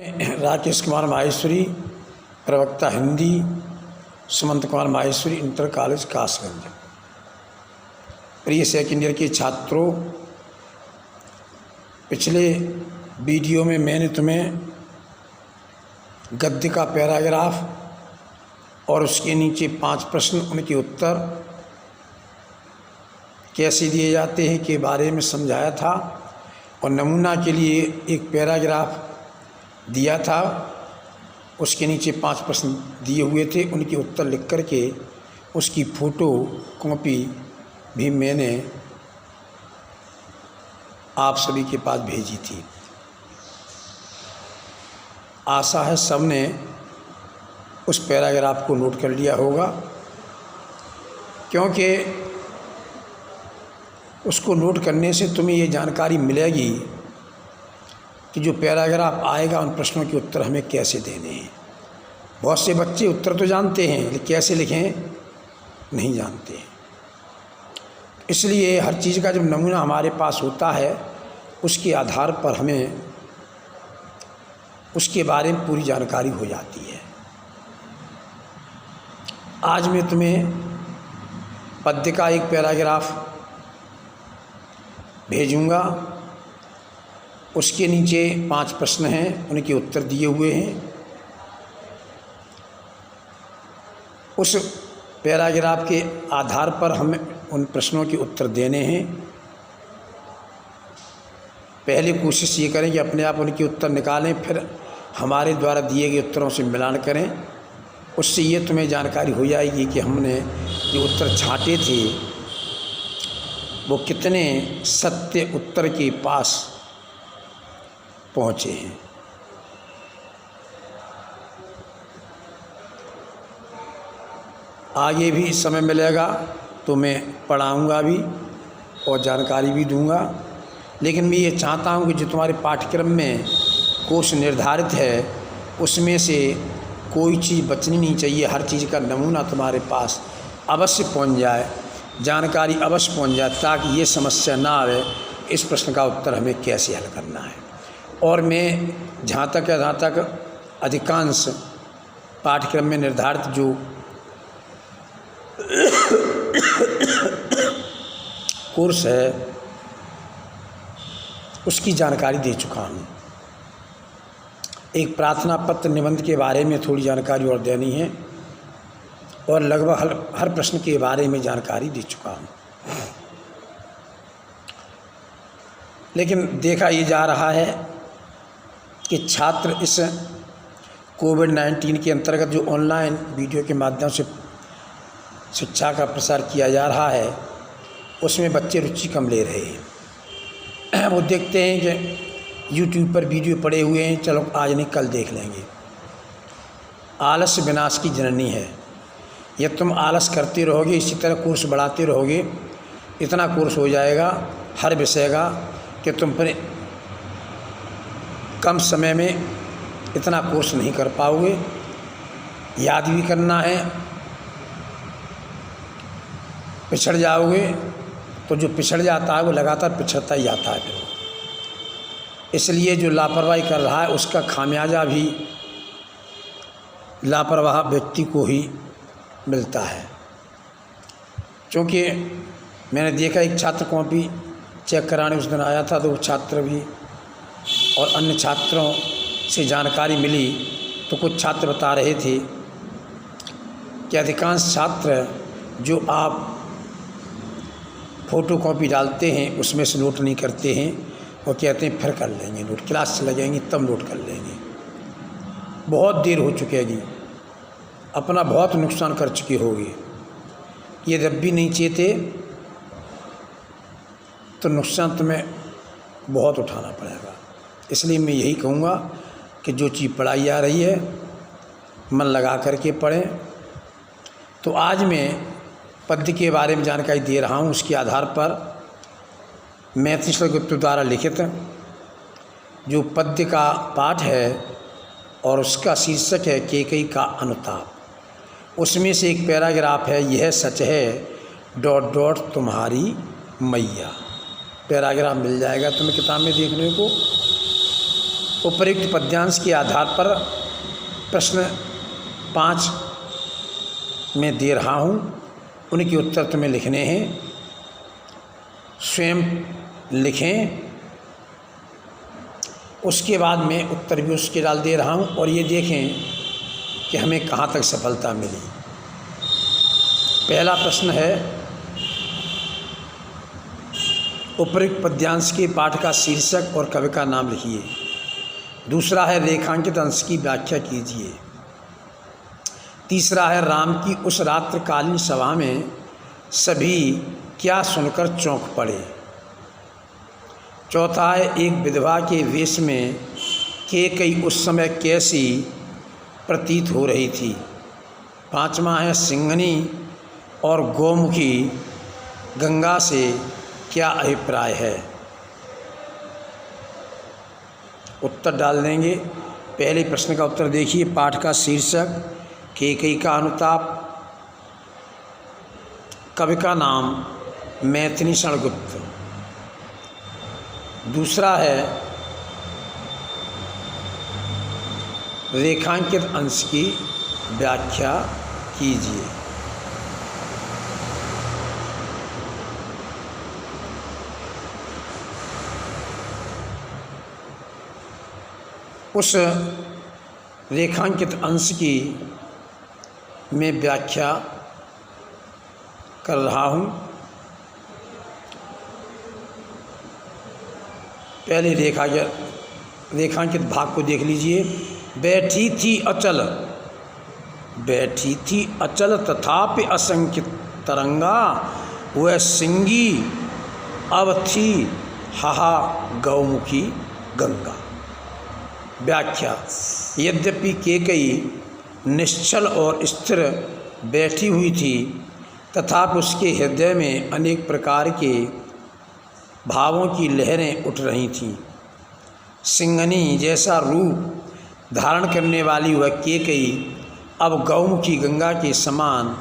राकेश कुमार माहेश्वरी, प्रवक्ता Hindi, Sumant Kumar Maheshwari, inter college Kasganj. प्रिय second year के छात्रों, पिछले वीडियो में मैंने तुम्हें गद्य का पैराग्राफ और उसके नीचे 5 प्रश्न, उनके उत्तर कैसे दिए जाते हैं के बारे में समझाया था और नमूना के लिए एक पैराग्राफ दिया था। उसके नीचे 5 प्रश्न दिए हुए थे, उनके उत्तर लिख कर के उसकी फ़ोटो कॉपी भी मैंने आप सभी के पास भेजी थी। आशा है सबने उस पैराग्राफ को नोट कर लिया होगा, क्योंकि उसको नोट करने से तुम्हें ये जानकारी मिलेगी कि जो पैराग्राफ आएगा उन प्रश्नों के उत्तर हमें कैसे देने हैं। बहुत से बच्चे उत्तर तो जानते हैं लेकिन कैसे लिखें नहीं जानते हैं। इसलिए हर चीज़ का जब नमूना हमारे पास होता है उसके आधार पर हमें उसके बारे में पूरी जानकारी हो जाती है। आज मैं तुम्हें पद्य का एक पैराग्राफ भेजूंगा, उसके नीचे 5 प्रश्न हैं, उनके उत्तर दिए हुए हैं। उस पैराग्राफ के आधार पर हमें उन प्रश्नों के उत्तर देने हैं। पहले कोशिश ये करें कि अपने आप उनके उत्तर निकालें, फिर हमारे द्वारा दिए गए उत्तरों से मिलान करें। उससे ये तुम्हें जानकारी हो जाएगी कि हमने जो उत्तर छांटे थे वो कितने सत्य उत्तर के पास पहुँचे हैं। आगे भी समय मिलेगा तो मैं पढ़ाऊँगा भी और जानकारी भी दूँगा, लेकिन मैं ये चाहता हूँ कि जो तुम्हारे पाठ्यक्रम में कोर्स निर्धारित है उसमें से कोई चीज़ बचनी नहीं चाहिए। हर चीज़ का नमूना तुम्हारे पास अवश्य पहुँच जाए, जानकारी अवश्य पहुँच जाए, ताकि ये समस्या ना आए इस प्रश्न का उत्तर हमें कैसे हल करना है। और मैं जहाँ तक अधिकांश पाठ्यक्रम में निर्धारित जो कोर्स है उसकी जानकारी दे चुका हूँ। एक प्रार्थना पत्र निबंध के बारे में थोड़ी जानकारी और देनी है और लगभग हर प्रश्न के बारे में जानकारी दे चुका हूँ। लेकिन देखा ये जा रहा है कि छात्र इस कोविड-19 के अंतर्गत जो ऑनलाइन वीडियो के माध्यम से शिक्षा का प्रसार किया जा रहा है उसमें बच्चे रुचि कम ले रहे हैं। वो देखते हैं कि YouTube पर वीडियो पड़े हुए हैं, चलो आज नहीं कल देख लेंगे। आलस्य विनाश की जननी है। यदि तुम आलस करते रहोगे, इसी तरह कोर्स बढ़ाते रहोगे, इतना कोर्स हो जाएगा हर विषय का कि तुम फिर कम समय में इतना कोर्स नहीं कर पाओगे। याद भी करना है, पिछड़ जाओगे तो जो पिछड़ जाता है वो लगातार पिछड़ता ही जाता है। फिर इसलिए जो लापरवाही कर रहा है उसका खामियाजा भी लापरवाह व्यक्ति को ही मिलता है। क्योंकि मैंने देखा एक छात्र कॉपी चेक कराने उस दिन आया था, तो वो छात्र भी और अन्य छात्रों से जानकारी मिली तो कुछ छात्र बता रहे थे कि अधिकांश छात्र जो आप फ़ोटो कॉपी डालते हैं उसमें से नोट नहीं करते हैं और कहते हैं फिर कर लेंगे नोट, क्लास चला जाएंगे तब नोट कर लेंगे। बहुत देर हो चुकेगी, अपना बहुत नुकसान कर चुकी होगी। ये जब भी नहीं चेते तो नुकसान तुम्हें बहुत उठाना पड़ेगा। इसलिए मैं यही कहूँगा कि जो चीज़ पढ़ाई जा रही है मन लगा करके पढ़ें। तो आज मैं पद्य के बारे में जानकारी दे रहा हूँ, उसके आधार पर मैथिली गुप्त द्वारा लिखित जो पद्य का पाठ है और उसका शीर्षक है केकई का अनुताप, उसमें से एक पैराग्राफ है, यह सच है ... तुम्हारी मैया। पैराग्राफ मिल जाएगा तुम्हें किताब में देखने को। उपर्युक्त पद्यांश के आधार पर प्रश्न 5 में दे रहा हूँ, उनके उत्तर तुम्हें लिखने हैं। स्वयं लिखें, उसके बाद मैं उत्तर भी उसके डाल दे रहा हूँ और ये देखें कि हमें कहाँ तक सफलता मिली। पहला प्रश्न है, उपर्युक्त पद्यांश के पाठ का शीर्षक और कवि का नाम लिखिए। दूसरा है, रेखांकित अंश की व्याख्या कीजिए। तीसरा है, राम की उस रात्रिकालीन सभा में सभी क्या सुनकर चौंक पड़े। चौथा है, एक विधवा के वेश में कैकेयी उस समय कैसी प्रतीत हो रही थी। पांचवा है, सिंघनी और गौमुखी गंगा से क्या अभिप्राय है। उत्तर डाल देंगे। पहले प्रश्न का उत्तर देखिए। पाठ का शीर्षक कैकेयी का अनुताप, कवि का नाम मैथिली शरणगुप्त। दूसरा है, रेखांकित अंश की व्याख्या कीजिए। उस रेखांकित अंश की मैं व्याख्या कर रहा हूँ। पहले रेखांकित भाग को देख लीजिए। बैठी थी अचल तथापि असंख्य तरंगा, वह सिंगी अब थी हाहा गौमुखी गंगा। व्याख्या, यद्यपि कैकेयी निश्चल और स्थिर बैठी हुई थी, तथापि उसके हृदय में अनेक प्रकार के भावों की लहरें उठ रही थीं। सिंघनी जैसा रूप धारण करने वाली वह कैकेयी अब गौमुखी गंगा के समान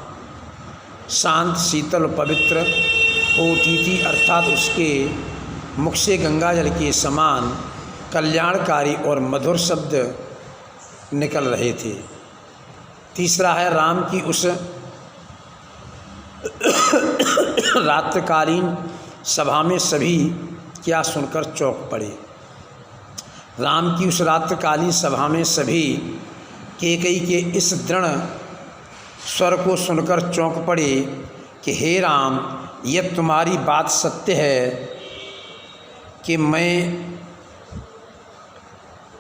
शांत, शीतल और पवित्र होती थी, अर्थात उसके मुख से गंगा जल के समान कल्याणकारी और मधुर शब्द निकल रहे थे। तीसरा है, राम की उस रात्रिकालीन सभा में सभी क्या सुनकर चौंक पड़े। राम की उस रात्रिकालीन सभा में सभी कैकेयी के इस दृढ़ स्वर को सुनकर चौंक पड़े कि हे राम, यह तुम्हारी बात सत्य है कि मैं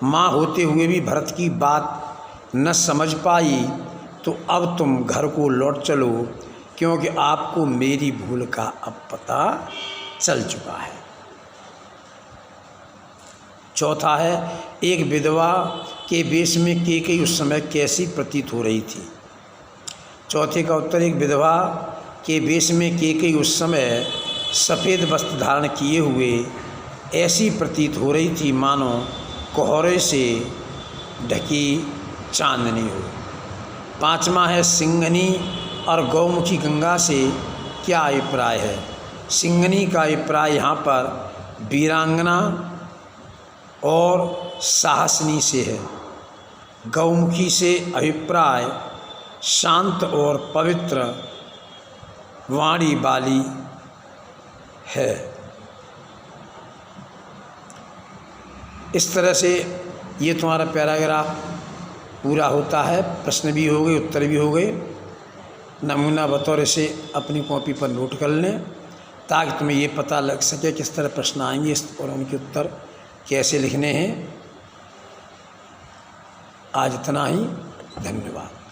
माँ होते हुए भी भरत की बात न समझ पाई, तो अब तुम घर को लौट चलो, क्योंकि आपको मेरी भूल का अब पता चल चुका है। चौथा है, एक विधवा के वेश में कैकेयी उस समय कैसी प्रतीत हो रही थी। चौथे का उत्तर, एक विधवा के वेश में कैकेयी उस समय सफ़ेद वस्त्र धारण किए हुए ऐसी प्रतीत हो रही थी मानो कोहरे से ढकी चांदनी हो। पांचवा है, सिंघनी और गौमुखी गंगा से क्या अभिप्राय है। सिंघनी का अभिप्राय यहाँ पर वीरांगना और साहसनी से है। गौमुखी से अभिप्राय शांत और पवित्र वाणी वाली है। इस तरह से ये तुम्हारा पैराग्राफ पूरा होता है। प्रश्न भी हो गए, उत्तर भी हो गए। नमूना बतौर इसे अपनी कॉपी पर नोट कर लें, ताकि तुम्हें ये पता लग सके किस तरह प्रश्न आएंगे और उनके उत्तर कैसे लिखने हैं। आज इतना ही, धन्यवाद।